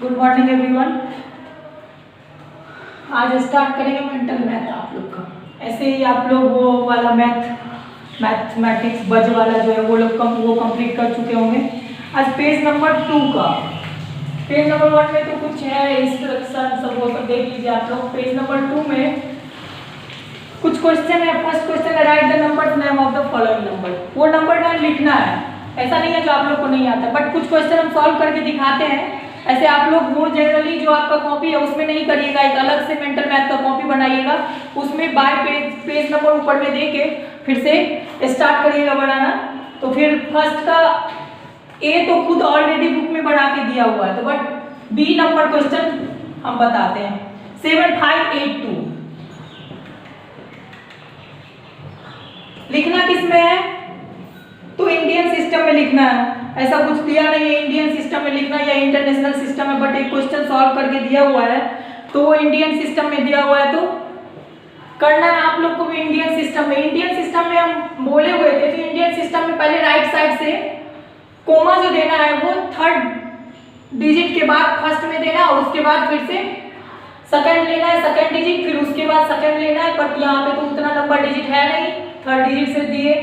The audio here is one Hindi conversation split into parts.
Good morning everyone. आज स्टार्ट करेंगे मेंटल मैथ आप लोग का। ऐसे ही आप लोग वो वाला मैथमेटिक्स बज वाला जो है वो कंप्लीट कर चुके होंगे। आज पेज नंबर 2 का, पेज नंबर 1 में तो कुछ है इंस्ट्रक्शन सब वो सब देख लीजिए आप लोग। पेज नंबर 2 में कुछ क्वेश्चन है। फर्स्ट क्वेश्चन है right the number name of the following number. वो नंबर नेम लिखना है, ऐसा नहीं है जो आप लोग को नहीं आता, बट कुछ क्वेश्चन हम सॉल्व करके दिखाते हैं। ऐसे आप लोग वो जनरली जो आपका कॉपी है उसमें नहीं करिएगा, एक अलग से मेंटल मैथ का कॉपी बनाइएगा, उसमें बाय पेज नंबर ऊपर में दे के फिर से स्टार्ट करिएगा बनाना। तो फिर फर्स्ट का ए तो खुद ऑलरेडी बुक में बना के दिया हुआ है, तो बट बी नंबर क्वेश्चन हम बताते हैं। 7582 लिखना किस में है? तो इंडियन सिस्टम में लिखना है। ऐसा कुछ दिया नहीं है इंडियन सिस्टम में लिखना या इंटरनेशनल सिस्टम में, बट एक क्वेश्चन सॉल्व करके दिया हुआ है तो वो इंडियन सिस्टम में दिया हुआ है तो करना है आप लोग को भी इंडियन सिस्टम में। इंडियन सिस्टम में हम बोले हुए थे तो इंडियन सिस्टम में पहले राइट साइड से कोमा जो देना है वो थर्ड डिजिट के बाद फर्स्ट में देना और उसके बाद फिर से सेकंड लेना है, सेकंड डिजिट, फिर उसके बाद सेकंड लेना है। बट यहाँ पे तो उतना नंबर डिजिट है नहीं, थर्ड डिजिट से दिए।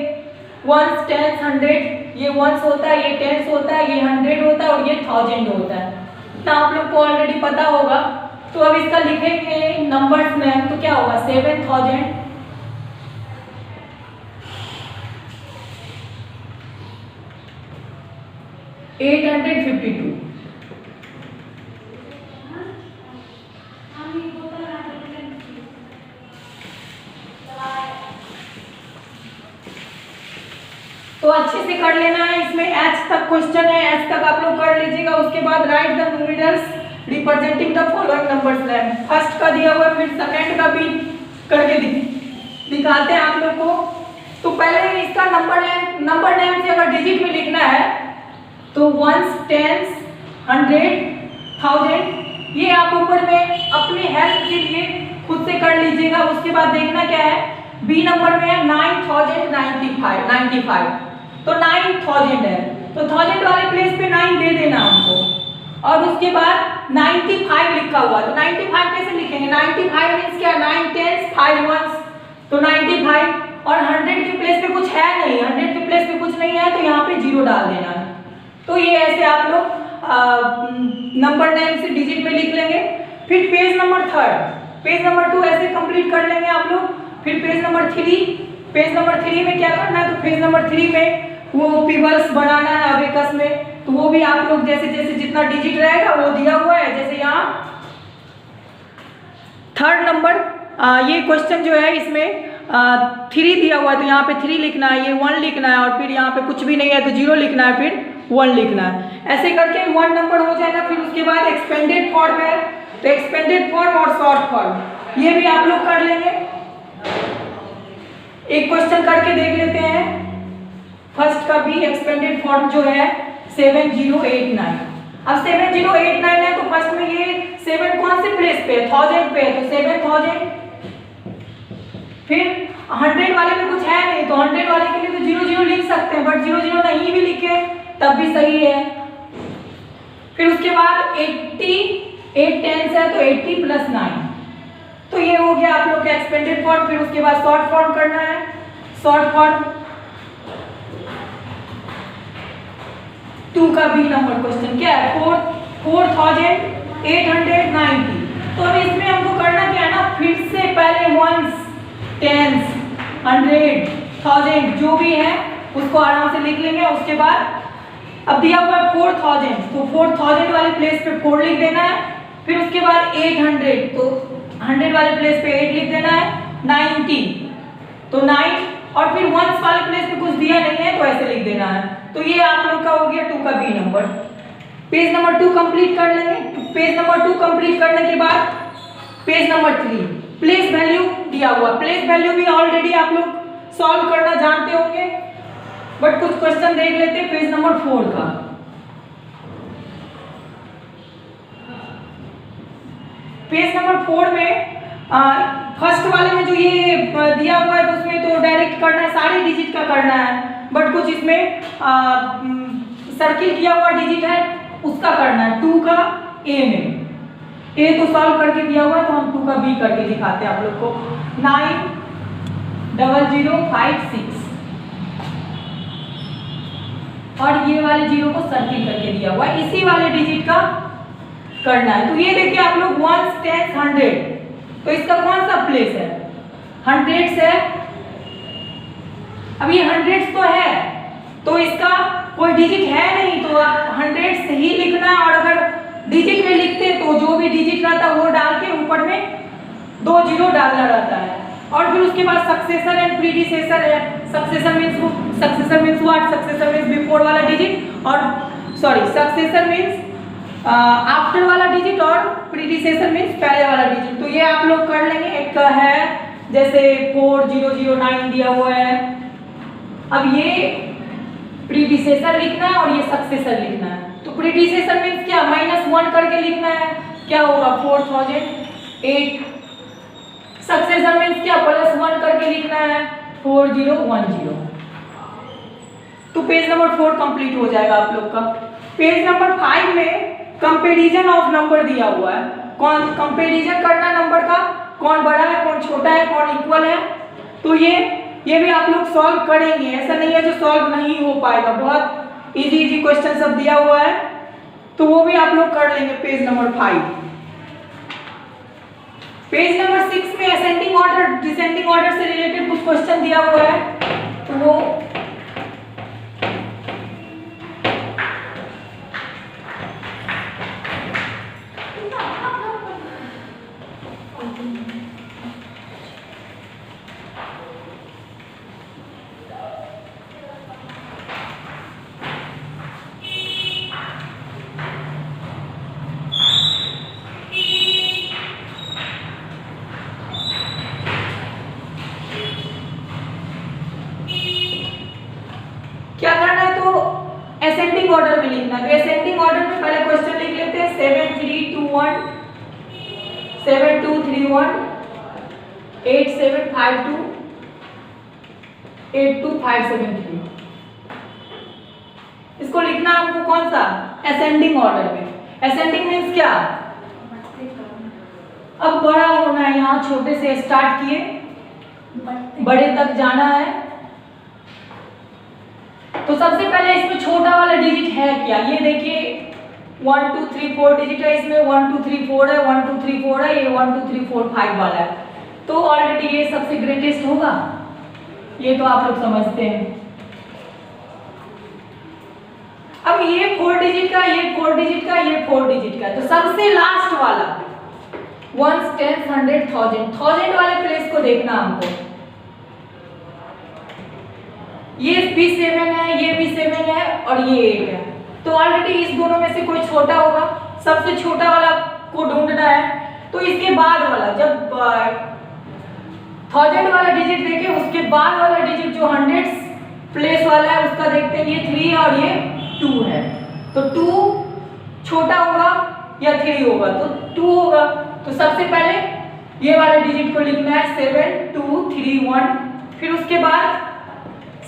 वंस, टेंस, 100, ये वंस होता है, ये टेंस होता है, ये 100 होता है और ये 1000 होता है। तो आप लोग को ऑलरेडी पता होगा। तो अब इसका लिखेंगे नंबर्स में तो क्या होगा? 7852 तो अच्छे से कर लेना है। इसमें एच तक क्वेश्चन है, एच तक आप लोग कर लीजिएगा। उसके बाद right the numerals representing the following numbers name. First का दिया हुआ है, फिर सेकंड का भी करके दिखाते हैं आप लोग को। तो पहले इसका नंबर नेम से अगर डिजिट में लिखना है तो वंस, टेंस, 100, 1000 ये आप ऊपर में अपने हेल्प के लिए खुद से कर लीजिएगा। उसके बाद देखना क्या है, बी नंबर में है 9095, तो 9000 है तो 1000 वाले प्लेस पे 9 दे देना हमको। और उसके बाद 95 लिखा हुआ, तो 95 कैसे लिखेंगे? 95 मींस क्या? 9 10 5 1 तो 95। और 100 के प्लेस पे कुछ है नहीं, 100 के प्लेस पे कुछ नहीं है तो यहाँ पे 0 डाल देना है। तो ये ऐसे आप लोग नंबर नेम से डिजिट में लिख लेंगे। फिर पेज नंबर 3, पेज नंबर 2 ऐसे कंप्लीट कर लेंगे आप लोग। फिर पेज नंबर 3 में क्या करना है? तो पेज नंबर 3 में वो पिबल्स बनाना है अबेकस में, तो वो भी आप लोग जैसे जैसे जितना डिजिट रहेगा वो दिया हुआ है। जैसे यहाँ थर्ड नंबर ये क्वेश्चन जो है इसमें 3 दिया हुआ है तो यहाँ पे 3 लिखना है, ये 1 लिखना है और फिर यहाँ पे कुछ भी नहीं है तो 0 लिखना है, फिर 1 लिखना है। ऐसे करके 1 नंबर हो जाएगा। फिर उसके बाद एक्सपेंडेड फॉर्म है तो एक्सपेंडेड फॉर्म और शॉर्ट फॉर्म ये भी आप लोग कर लेंगे। एक क्वेश्चन करके देख लेते हैं। फर्स्ट का भी एक्सपेंडेड फॉर्म जो है 7089। अब 7089 है तो फर्स्ट में ये 7 कौन से प्लेस पे है? 1000 पे है तो 7000। फिर 100 वाले में कुछ है नहीं तो 100 वाले के लिए तो 00 लिख सकते हैं, बट 00 नहीं भी लिखे तब भी सही है। फिर उसके बाद 80 8 10 है तो 80 + 9 तो ये हो गया आप लोग का एक्सपेंडेड फॉर्म। फिर उसके बाद शॉर्ट फॉर्म करना है। शॉर्ट फॉर्म 2 का बी नंबर क्वेश्चन क्या है? 4890। तो अब इसमें हमको करना क्या है ना, फिर से पहले वंस, टेंस, 100, 1000 जो भी है उसको आराम से लिख लेंगे। उसके बाद अब दिया हुआ है 4000 तो 4000 वाले प्लेस पे 4 लिख देना है। फिर उसके बाद 800 तो 100 वाले प्लेस पे 8 लिख देना है। 90 तो 9 और फिर वंस वाले प्लेस पे कुछ दिया नहीं है तो ऐसे लिख देना है। तो ये आप लोग का हो गया 2 का B number. Page number 2 complete कर लेंगे। पेज नंबर 2 कंप्लीट करने के बाद पेज नंबर 3 प्लेस वैल्यू दिया हुआ। प्लेस वैल्यू भी ऑलरेडी आप लोग सॉल्व करना जानते होंगे, बट कुछ क्वेश्चन देख लेते हैं। पेज नंबर 4 का, पेज नंबर 4 में फर्स्ट वाले में जो ये दिया हुआ है तो उसमें तो डायरेक्ट करना है, सारे डिजिट का करना है, बट कुछ इसमें सर्किल किया हुआ डिजिट है उसका करना है। 2 का ए में। ए तो सॉल्व करके दिया हुआ है तो हम 2 का बी करके दिखाते हैं आप लोग को। 90056 और ये वाले जीरो को सर्किल करके दिया हुआ है, इसी वाले डिजिट का करना है। तो ये देखिए आप लोग 1s 10s 100, तो इसका कौन सा प्लेस है? 100s है। अब ये 100s तो है तो इसका कोई डिजिट है नहीं, तो आप 100s ही लिखना है। और अगर डिजिट में लिखते तो जो भी डिजिट रहता है वो डाल के ऊपर में 2 जीरो डालना रहता है। और फिर उसके बाद सक्सेसर एंड प्रीडिसेसर है। Successor means what? Successor means before वाला डिजिट, और सॉरी सक्सेसर मींस आफ्टर वाला डिजिट, और प्रीडिसेसर मींस पहले वाला डिजिट। तो ये आप लोग कर लेंगे। एक है जैसे 4009 दिया हुआ है, अब ये प्रीडिसेसर लिखना है और ये सक्सेसर लिखना है। तो प्रीडिसेसर मींस क्या? -1 करके लिखना है, क्या होगा? 4008। सक्सेसर मींस क्या? +1 करके लिखना है, 4010। तो पेज नंबर 4 कंप्लीट हो जाएगा आप लोग का। पेज नंबर 5 में कंपैरिजन ऑफ नंबर दिया हुआ है। कौन कंपैरिजन करना नंबर का, कौन बड़ा है, कौन छोटा है, कौन इक्वल है। तो ये भी आप लोग सॉल्व करेंगे, ऐसा नहीं है जो सॉल्व नहीं हो पाएगा। बहुत इजी क्वेश्चन सब दिया हुआ है, तो वो भी आप लोग कर लेंगे। Page number 5। पेज नंबर 6 में असेंडिंग ऑर्डर डिसेंडिंग ऑर्डर से रिलेटेड कुछ क्वेश्चन दिया हुआ है, तो वो क्या करना है? तो असेंडिंग ऑर्डर में लिखना है। तो असेंडिंग ऑर्डर में पहले क्वेश्चन लिख लेते हैं। 7321 7231 8752 82573। इसको लिखना हमको कौन सा? असेंडिंग ऑर्डर में। असेंडिंग मींस क्या? अब बड़ा होना है, यहाँ छोटे से स्टार्ट किए बड़े तक जाना है। तो सबसे पहले इसमें छोटा वाला डिजिट है क्या? ये देखिए 1 2 3 4 डिजिट है, इसमें 1 2 3 4 है, 1 2 3 4 है, ये 1 2 3 4 5 वाला है। तो ऑलरेडी ये सबसे ग्रेटेस्ट होगा, ये तो आप लोग समझते हैं। अब ये 4 डिजिट का, ये 4 डिजिट का, ये 4 डिजिट का, तो सबसे लास्ट वाला 1s 10s 100 1000 वाले प्लेस को देखना हमको। ये भी 7 है, ये भी 7 है और ये 8 है। तो ऑलरेडी इस दोनों में से कोई छोटा होगा, सबसे छोटा वाला को ढूंढना है। तो इसके बाद वाला, जब 1000 वाला डिजिट देखे उसके बाद वाला डिजिट जो 100 प्लेस वाला है उसका देखते हैं। ये 3 है और ये 2 है, तो 2 छोटा होगा या 3 होगा? तो 2 होगा। तो सबसे पहले ये वाले डिजिट को लिखना है 7231, फिर उसके बाद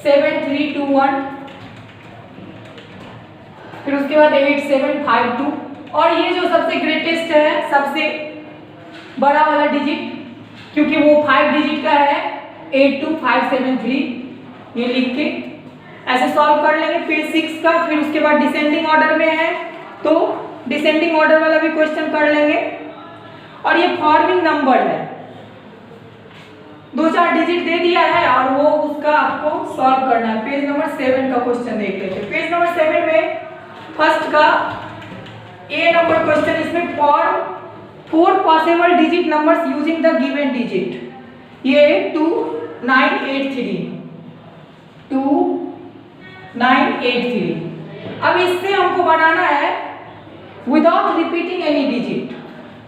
7321, फिर उसके बाद 8752, और ये जो सबसे ग्रेटेस्ट है, सबसे बड़ा वाला डिजिट, क्योंकि वो 5 डिजिट का है, 82573, ये लिख के ऐसे सॉल्व कर लेंगे। फिर 6 का, फिर उसके बाद डिसेंडिंग ऑर्डर में है तो डिसेंडिंग ऑर्डर वाला भी क्वेश्चन कर लेंगे। और ये फॉर्मिंग नंबर है, 2-4 डिजिट दे दिया है और वो उसका आपको सॉल्व करना है। पेज नंबर 7 का क्वेश्चन देख लेते हैं। पेज नंबर 7 में फर्स्ट का ए नंबर क्वेश्चन, इसमें for 4 possible digit numbers using the given digit. ये 2983 2983। अब इससे हमको बनाना है विदाउट रिपीटिंग एनी डिजिट।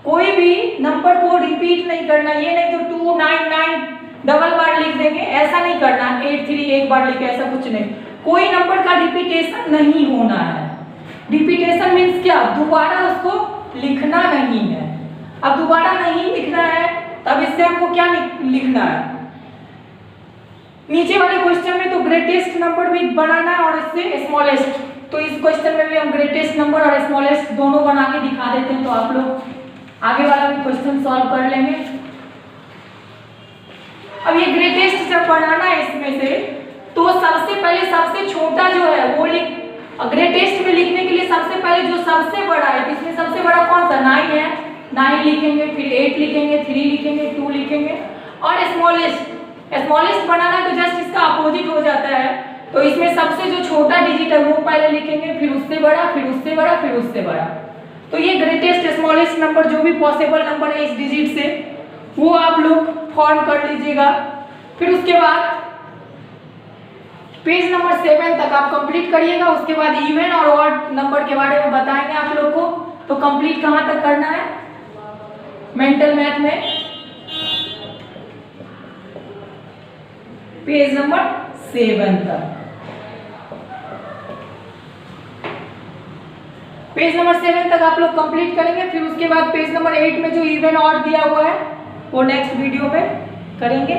कोई भी नंबर को रिपीट नहीं करना, ये नहीं तो 299 डबल बार लिख देंगे, ऐसा नहीं करना। 83 एक बार लिखे, ऐसा कुछ नहीं। कोई नंबर का रिपीटेशन नहीं होना है। रिपीटेशन मीन्स क्या? दोबारा उसको लिखना नहीं है। अब दोबारा नहीं लिखना है, तब इससे हमको क्या लिखना है? नीचे वाले क्वेश्चन में तो ग्रेटेस्ट नंबर भी बनाना है और इससे स्मॉलेस्ट, तो तो इस क्वेश्चन में भी हम ग्रेटेस्ट नंबर और स्मॉलेस्ट दोनों बना के दिखा देते हैं, तो आप लोग आगे वाला भी क्वेश्चन सॉल्व कर लेंगे। अब ये ग्रेटेस्ट जब बनाना है इसमें से, तो सबसे पहले सबसे छोटा जो है वो ग्रेटेस्ट में लिखने के लिए सबसे पहले जो सबसे बड़ा है, इसमें सबसे बड़ा कौन सा 9 है, 9 लिखेंगे, फिर 8 लिखेंगे, 3 लिखेंगे, 2 लिखेंगे। और स्मॉलेस्ट बनाना है तो जस्ट इसका अपोजिट हो जाता है, तो इसमें सबसे जो छोटा डिजिट है वो पहले लिखेंगे, फिर उससे बड़ा, फिर उससे बड़ा, फिर उससे बड़ा। तो ये ग्रेटेस्ट स्मॉलेस्ट नंबर जो भी पॉसिबल नंबर है इस डिजिट से, वो आप लोग फॉर्म कर लीजिएगा। फिर उसके बाद पेज नंबर 7 तक आप कंप्लीट करिएगा। उसके बाद इवन और ऑड नंबर के बारे में बताएंगे आप लोग को। तो कंप्लीट कहाँ तक करना है मेंटल मैथ में, पेज नंबर 7 तक। पेज नंबर 7 तक आप लोग कंप्लीट करेंगे। फिर उसके बाद पेज नंबर 8 में जो इवन ऑड दिया हुआ है वो नेक्स्ट वीडियो में करेंगे।